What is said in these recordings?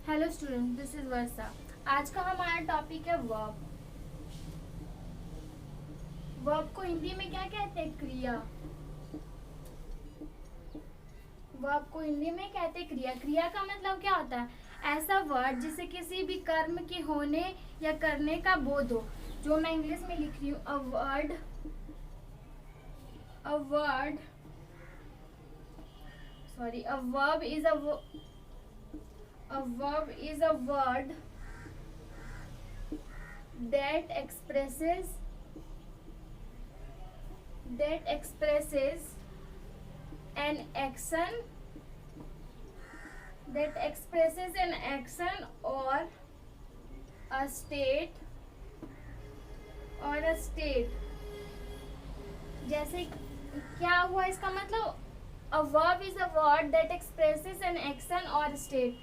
Hello student, this is वर्षा। आज का हमारा टॉपिक है वर्ब। वर्ब को हिंदी में क्या कहते हैं? क्रिया। वर्ब को हिंदी में कहते हैं क्रिया। क्रिया का मतलब क्या होता है? ऐसा वर्ड जिसे किसी भी कर्म के होने या करने का बोध हो। जो मैं इंग्लिश में लिख रही हूँ, a word sorry a verb is a word that expresses an action or a state। जैसे क्या हुआ इसका मतलब? A verb is a word that expresses an action or state।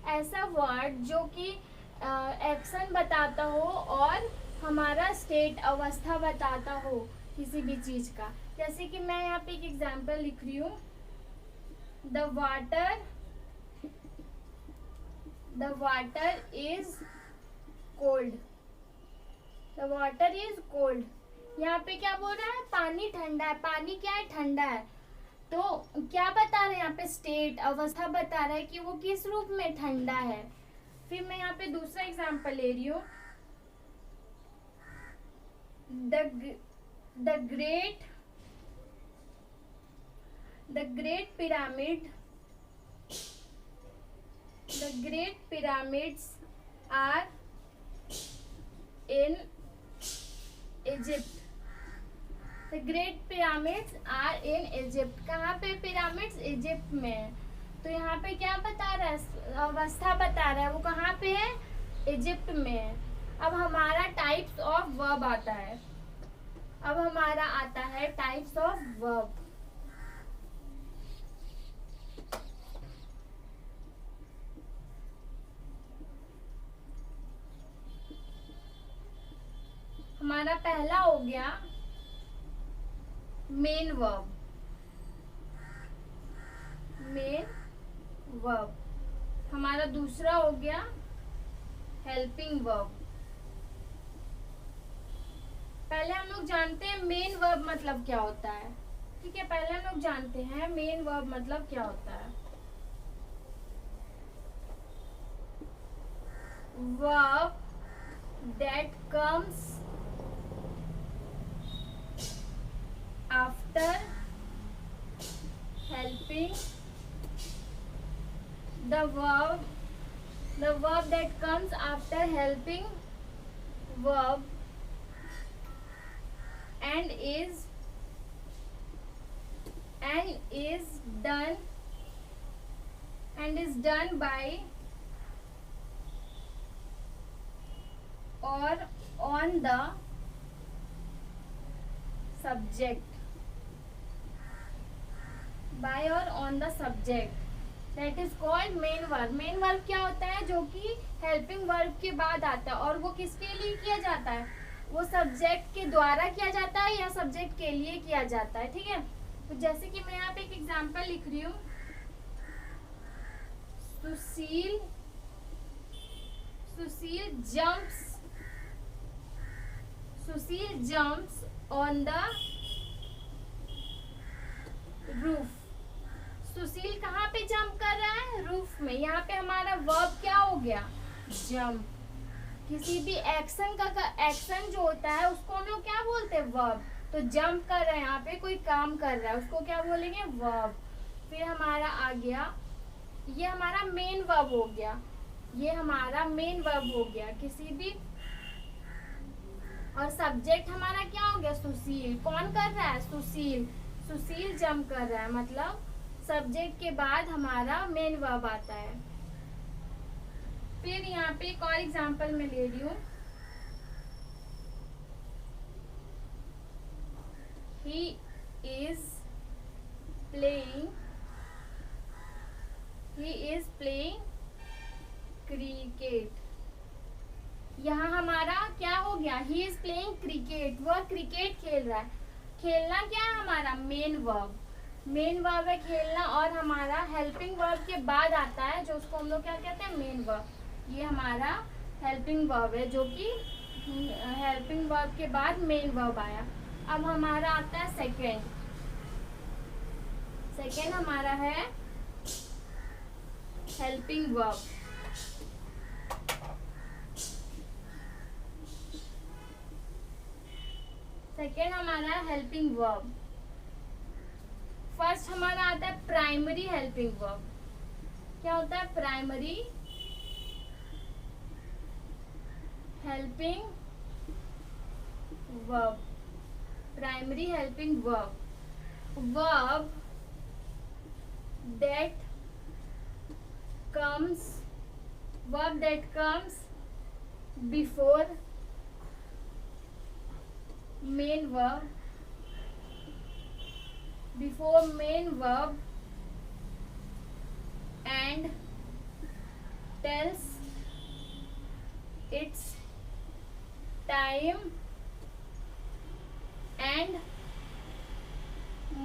ऐसा वर्ड जो कि एक्शन बताता हो और हमारा स्टेट अवस्था बताता हो किसी भी चीज का। जैसे कि मैं यहाँ पे एक एग्जांपल लिख रही हूँ। The water is cold. The water is cold. यहाँ पे क्या बोल रहा है? पानी ठंडा है। पानी क्या है? ठंडा है। तो क्या बता रहे हैं यहाँ पे? स्टेट अवस्था बता रहा है कि वो किस रूप में ठंडा है। फिर मैं यहाँ पे दूसरा एग्जांपल ले रही हूँ। The great pyramids are in Egypt. The Great Pyramids are in Egypt। कहाँ पे पिरामिड्स? इजिप्ट में। तो यहाँ पे क्या बता रहा है? अवस्था बता रहा है। वो कहाँ पे है? इजिप्ट में। अब हमारा टाइप्स ऑफ वर्ब आता है। Types of verb. हमारा पहला हो गया मेन वर्ब। हमारा दूसरा हो गया हेल्पिंग वर्ब। पहले हम लोग जानते हैं मेन वर्ब मतलब क्या होता है। ठीक है, पहले हम लोग जानते हैं मेन वर्ब मतलब क्या होता है। Verb that comes after helping the verb that comes after helping verb and is done by or on the subject। by or on the subject, that is called main verb। Main verb क्या होता है? जो कि helping verb के बाद आता है। और वो किसके लिए किया जाता है? वो सब्जेक्ट के द्वारा किया जाता है या सब्जेक्ट के लिए किया जाता है। ठीक है, तो जैसे कि मैं यहाँ पे एक एग्जांपल लिख रही हूँ। सुशील जम्प्स ऑन द रूफ। सुशील कहाँ पे जंप कर रहा है? रूफ में। यहाँ पे हमारा वर्ब क्या हो गया? जंप। किसी भी एक्शन जो होता है उसको हम लोग क्या बोलते हैं? वर्ब। तो जंप कर रहा है, यहाँ पे कोई काम कर रहा है, उसको क्या बोलेंगे? वर्ब। फिर हमारा आ गया, ये हमारा मेन वर्ब हो गया। किसी भी, और सब्जेक्ट हमारा क्या हो गया? सुशील। कौन कर रहा है? सुशील जंप कर रहा है, मतलब सब्जेक्ट के बाद हमारा मेन वर्ब आता है। फिर यहाँ पे एक और एग्जांपल मैं ले रही हूँ। He is playing cricket। यहाँ हमारा क्या हो गया? He is playing cricket. वह क्रिकेट खेल रहा है। खेलना क्या है हमारा? Main verb. मेन वर्ब है खेलना, और हमारा हेल्पिंग वर्ब के बाद आता है जो उसको हम लोग क्या कहते हैं, मेन वर्ब। ये हमारा हेल्पिंग वर्ब है, जो कि हेल्पिंग वर्ब के बाद मेन वर्ब आया। अब हमारा आता है सेकेंड। सेकेंड हमारा है हेल्पिंग वर्ब। सेकेंड हमारा है हेल्पिंग वर्ब। फर्स्ट हमारा आता है प्राइमरी हेल्पिंग वर्ब। क्या होता है primary helping verb? Primary helping verb, verb that comes before main verb, and tells its time and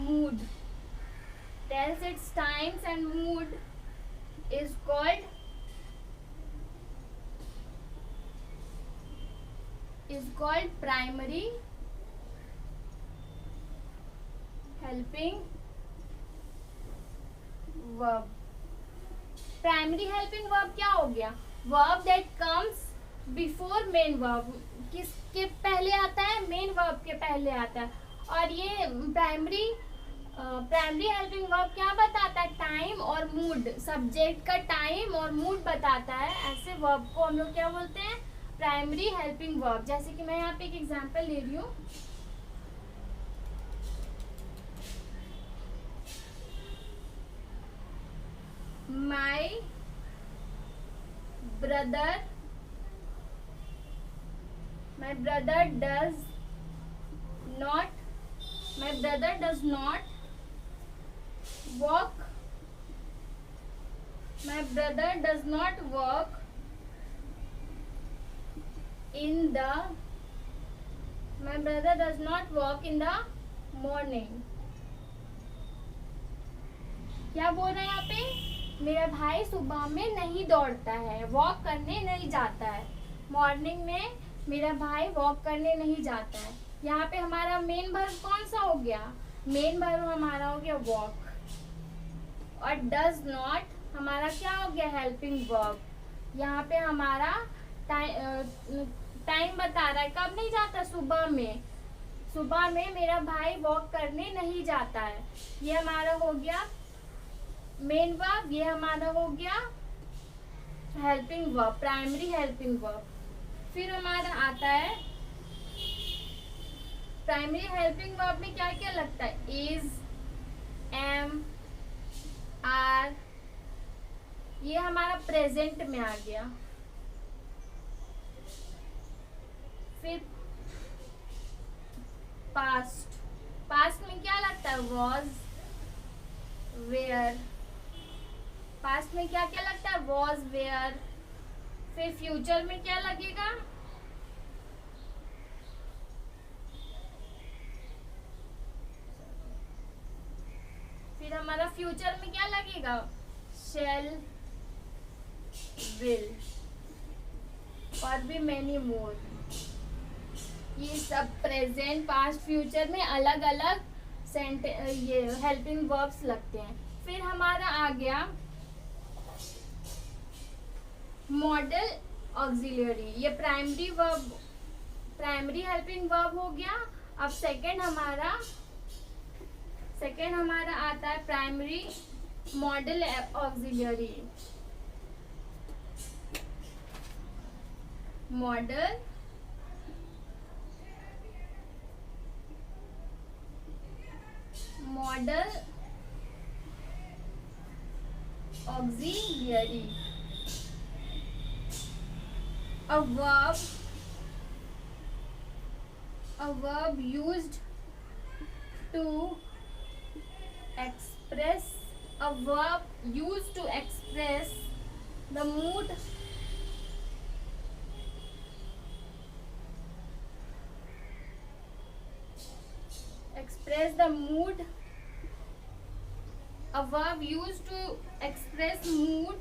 mood. Tells its times and mood is called primary helping verb. Primary helping verb क्या हो गया? Verb that comes before main verb. किसके पहले आता है? Main verb के पहले आता है। और ये प्राइमरी हेल्पिंग वर्ब क्या बताता है? टाइम और मूड, सब्जेक्ट का टाइम और मूड बताता है। ऐसे वर्ब को हम लोग क्या बोलते हैं? Primary helping verb. जैसे कि मैं यहाँ पे एक एग्जांपल ले रही हूँ। My brother does not walk. My brother does not walk in the morning. क्या बोल रहे हैं यहाँ पे? मेरा भाई सुबह में नहीं दौड़ता है, वॉक करने नहीं जाता है। मॉर्निंग में मेरा भाई वॉक करने नहीं जाता है। यहाँ पे हमारा मेन वर्ब कौन सा हो गया? मेन वर्ब हमारा हो गया वॉक। और डज नॉट हमारा क्या हो गया? Helping verb. यहाँ पे हमारा टाइम बता रहा है, कब नहीं जाता? सुबह में। सुबह में मेरा भाई वॉक करने नहीं जाता है। ये हमारा हो गया मेन वर्ब। ये हमारा हो गया helping verb, primary helping verb. फिर हमारा आता है प्राइमरी हेल्पिंग वर्ब में क्या क्या लगता है? Is, am, are. ये हमारा प्रेजेंट में आ गया। फिर पास्ट में क्या लगता है? Was, where. पास्ट में क्या क्या लगता है? Was, where. फिर फ्यूचर में क्या लगेगा? फिर हमारा फ्यूचर में क्या लगेगा? शैल, विल, और भी मेनी मोर। ये सब प्रेजेंट, पास्ट, फ्यूचर में अलग अलग ये हेल्पिंग वर्ब्स लगते हैं। फिर हमारा आ गया मॉडल ऑक्सिलरी। ये प्राइमरी हेल्पिंग वर्ब हो गया। अब सेकंड हमारा आता है primary model auxiliary. Model auxiliary, a verb used to express the mood, a verb used to express mood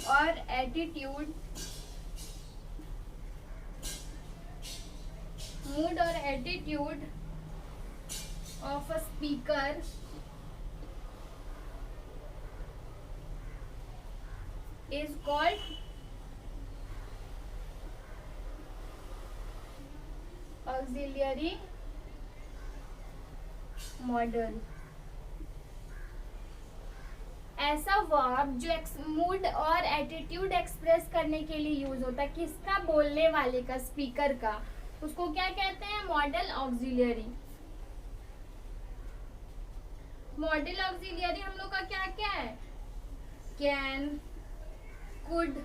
or attitude of a speaker is called auxiliary modal. ऐसा verb जो mood और attitude express करने के लिए use होता है, किसका? बोलने वाले का, स्पीकर का, उसको क्या कहते हैं? Model auxiliary. मॉडल ऑक्सिलियरी हम लोग का क्या क्या है? Can, could,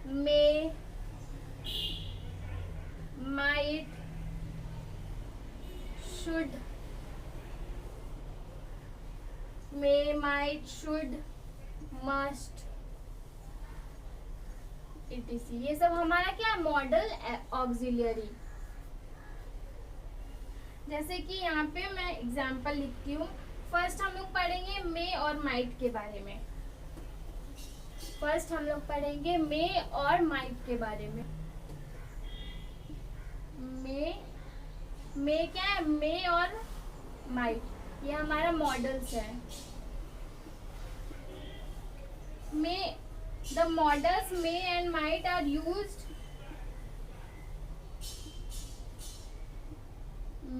may, might, should, must, etc. ये सब हमारा क्या है? Model auxiliary. जैसे कि यहाँ पे मैं एग्जांपल लिखती हूँ। फर्स्ट हम लोग पढ़ेंगे मे और माइट के बारे में। मे क्या है? मे और माइट, ये हमारा मॉडल्स है। The modals may and might are used.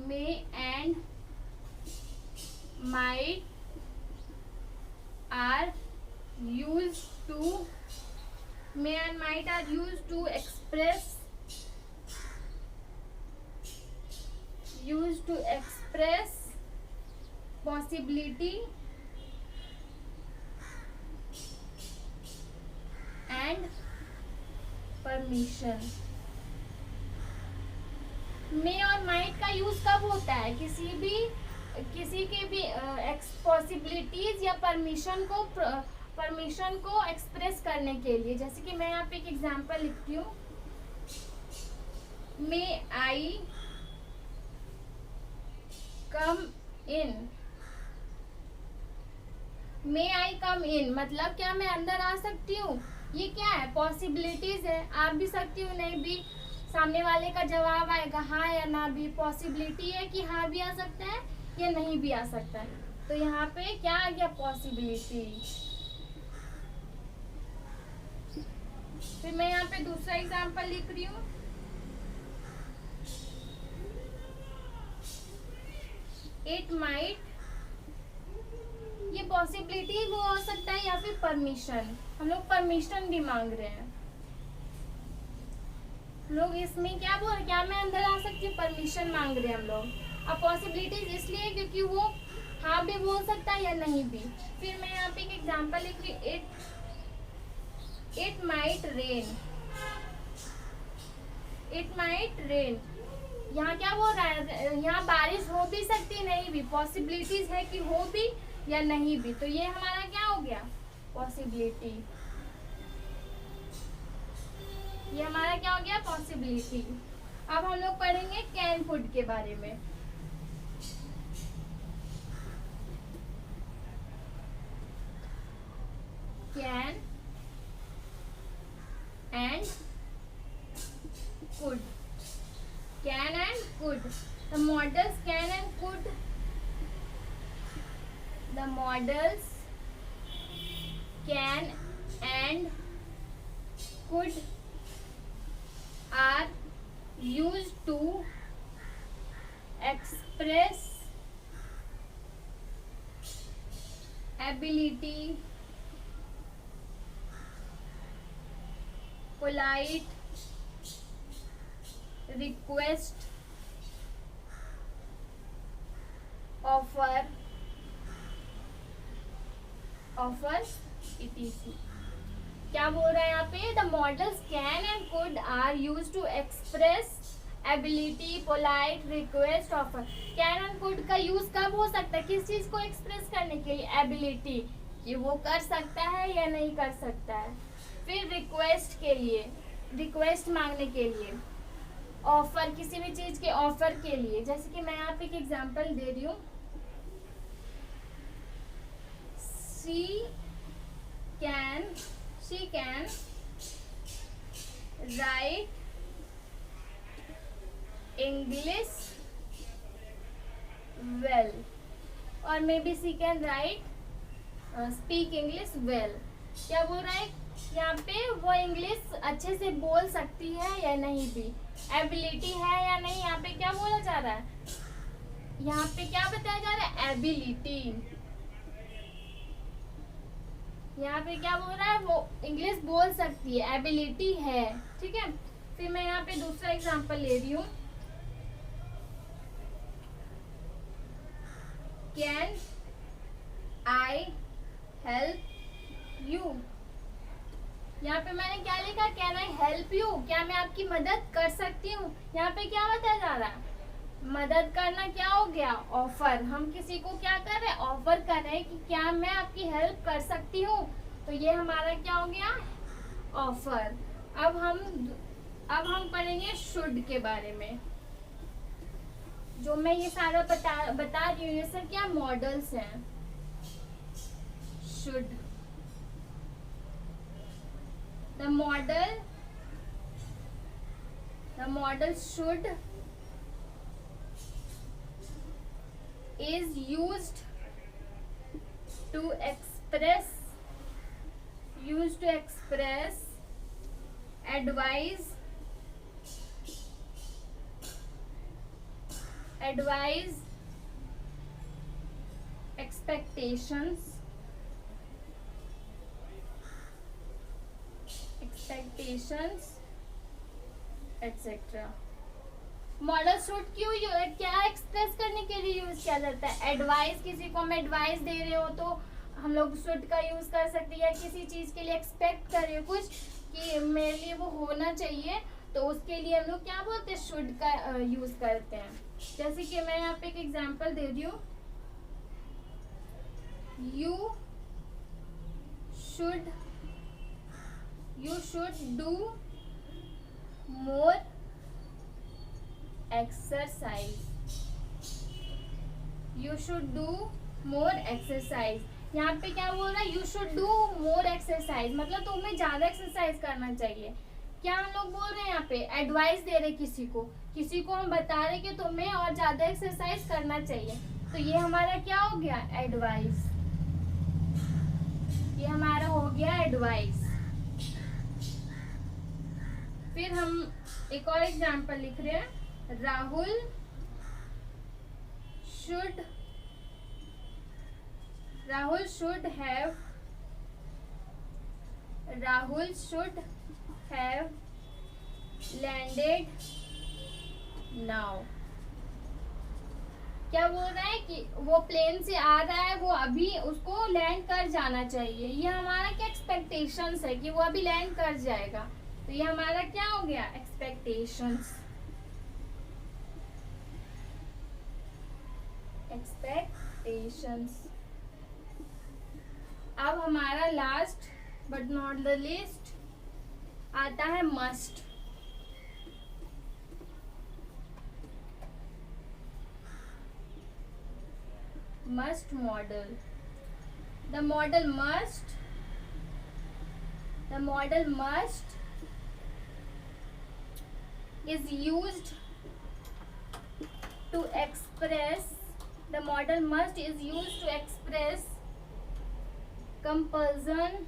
May and might are used to express possibility and permission. मे और माइट का यूज कब होता है? किसी के भी पॉसिबिलिटीज या परमिशन को एक्सप्रेस करने के लिए। जैसे कि मैं यहाँ पे एक एग्जांपल लिखती हूँ। मे आई कम इन, मतलब क्या मैं अंदर आ सकती हूँ? ये क्या है? पॉसिबिलिटीज है। आ भी सकती हूँ, नहीं भी। सामने वाले का जवाब आएगा हाँ या ना भी। पॉसिबिलिटी है कि हाँ भी आ सकता है या नहीं भी आ सकता है। तो यहाँ पे क्या आ गया? पॉसिबिलिटी। फिर मैं यहाँ पे दूसरा एग्जांपल लिख रही हूँ। इट माइट, ये पॉसिबिलिटी वो हो सकता है या फिर परमिशन। हम लोग परमिशन भी मांग रहे हैं। लोग इसमें क्या बोल रहे? क्या मैं अंदर आ सकती हूँ? परमिशन मांग रहे हैं हम लोग। अब पॉसिबिलिटीज इसलिए क्योंकि वो हाँ भी बोल सकता है या नहीं भी। फिर मैं यहाँ पे एक एग्जांपल लिख रही हूँ। It might rain. यहाँ क्या बोल रहा है? यहाँ बारिश हो भी सकती है, नहीं भी। पॉसिबिलिटीज है कि हो भी या नहीं भी। तो ये हमारा क्या हो गया? पॉसिबिलिटी। ये हमारा क्या हो गया? पॉसिबिलिटी। अब हम लोग पढ़ेंगे कैन कुड के बारे में। Can and could. The modals can and could. The modals can and could are used to express ability, polite request, offer, etc. क्या बोल रहा है यहाँ पे? The models can and could are use to express ability, polite, request, offer. Can and could का use कब हो सकता है? किस चीज को एक्सप्रेस करने के लिए? एबिलिटी, कि वो कर सकता है या नहीं कर सकता है। फिर रिक्वेस्ट के लिए, रिक्वेस्ट मांगने के लिए। ऑफर, किसी भी चीज के ऑफर के लिए। जैसे कि मैं यहाँ पे एक एग्जांपल दे रही हूँ, she can write English well, और may be she can write speak English well। क्या बोल रहा है यहाँ पे, वो इंग्लिश अच्छे से बोल सकती है या नहीं भी, एबिलिटी है या नहीं। यहाँ पे क्या बोला जा रहा है, यहाँ पे क्या बताया जा रहा है, एबिलिटी। यहाँ पे क्या बोल रहा है, वो इंग्लिश बोल सकती है, एबिलिटी है। ठीक है, फिर मैं यहाँ पे दूसरा एग्जांपल ले रही हूँ, कैन आई हेल्प यू। यहाँ पे मैंने क्या लिखा, कैन आई हेल्प यू, क्या मैं आपकी मदद कर सकती हूँ। यहाँ पे क्या बताया जा रहा है, मदद करना क्या हो गया, ऑफर। हम किसी को क्या कर रहे हैं, ऑफर कर रहे हैं कि क्या मैं आपकी हेल्प कर सकती हूँ, तो ये हमारा क्या हो गया, ऑफर। अब हम पढ़ेंगे शुड के बारे में। जो मैं ये सारा बता रही हूँ, ये सब क्या मॉडल्स हैं। Should, the model should is used to express advise expectations etc। Model should क्यों क्या एक्सप्रेस करने के लिए यूज किया जाता है, एडवाइस। किसी को हम एडवाइस दे रहे हो तो हम लोग शुड का यूज कर सकते हैं, या किसी चीज के लिए एक्सपेक्ट कर रहे हो कुछ कि मेरे लिए वो होना चाहिए, तो उसके लिए हम लोग क्या बोलते हैं, शुड का यूज करते हैं। जैसे कि मैं यहाँ पे एक एग्जांपल दे रही हूँ, you should do more exercise। You should do more exercise। यहाँ पे क्या बोल रहा है, you should do more exercise, मतलब तुम्हें ज्यादा एक्सरसाइज करना चाहिए। क्या हम लोग बोल रहे हैं यहाँ पे, एडवाइस दे रहे किसी को हम बता रहे कि तुम्हें और ज्यादा एक्सरसाइज करना चाहिए, तो ये हमारा क्या हो गया, एडवाइस। ये हमारा हो गया एडवाइस। फिर हम एक और एग्जांपल लिख रहे हैं, Rahul should have landed now। क्या बोल रहा है कि वो प्लेन से आ रहा है, वो अभी उसको लैंड कर जाना चाहिए। ये हमारा क्या एक्सपेक्टेशंस है कि वो अभी लैंड कर जाएगा, तो ये हमारा क्या हो गया, एक्सपेक्टेशंस। अब हमारा last but not the least आता है must. Must model. The model must is used to express. The model must is used to express compulsion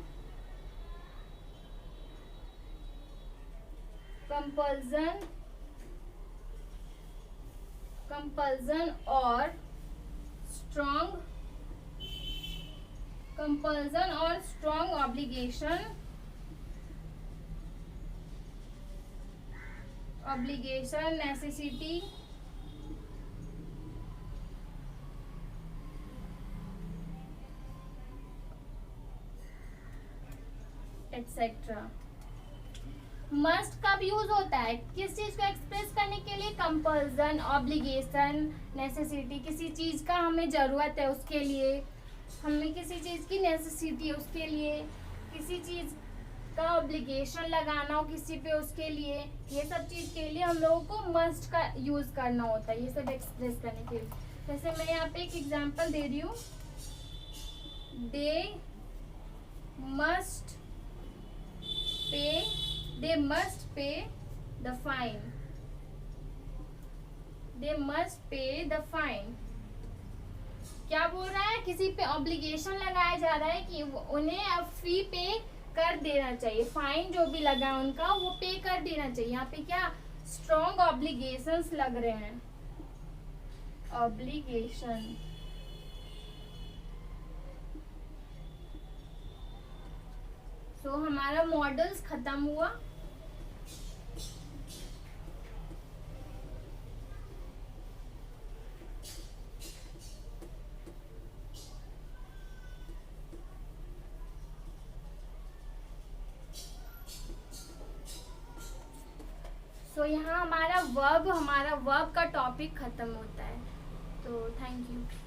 or strong obligation, necessity, etc। Must कब यूज होता है, किस चीज को एक्सप्रेस करने के लिए, कंपल्सन, ऑब्लिगेशन, नेसेसिटी। किसी चीज का हमें जरूरत है, उसके लिए हमें किसी चीज की नेसेसिटी है, उसके लिए किसी चीज का ऑब्लिगेशन लगाना हो किसी पे, उसके लिए ये सब चीज के लिए हम लोगों को मस्ट का यूज करना होता है ये सब एक्सप्रेस करने के लिए। जैसे मैं यहाँ पे एक एग्जांपल दे रही हूँ, they must pay the fine, they must pay the fine. क्या बोल रहा है, किसी पे ऑब्लिगेशन लगाया जा रहा है कि उन्हें अब फी पे कर देना चाहिए, फाइन जो भी लगा है उनका वो पे कर देना चाहिए। यहाँ पे क्या स्ट्रॉन्ग ऑब्लिगेशंस लग रहे हैं, ऑब्लिगेशन। तो हमारा मॉडल्स खत्म हुआ। तो यहाँ हमारा वर्ब का टॉपिक खत्म होता है। तो थैंक यू।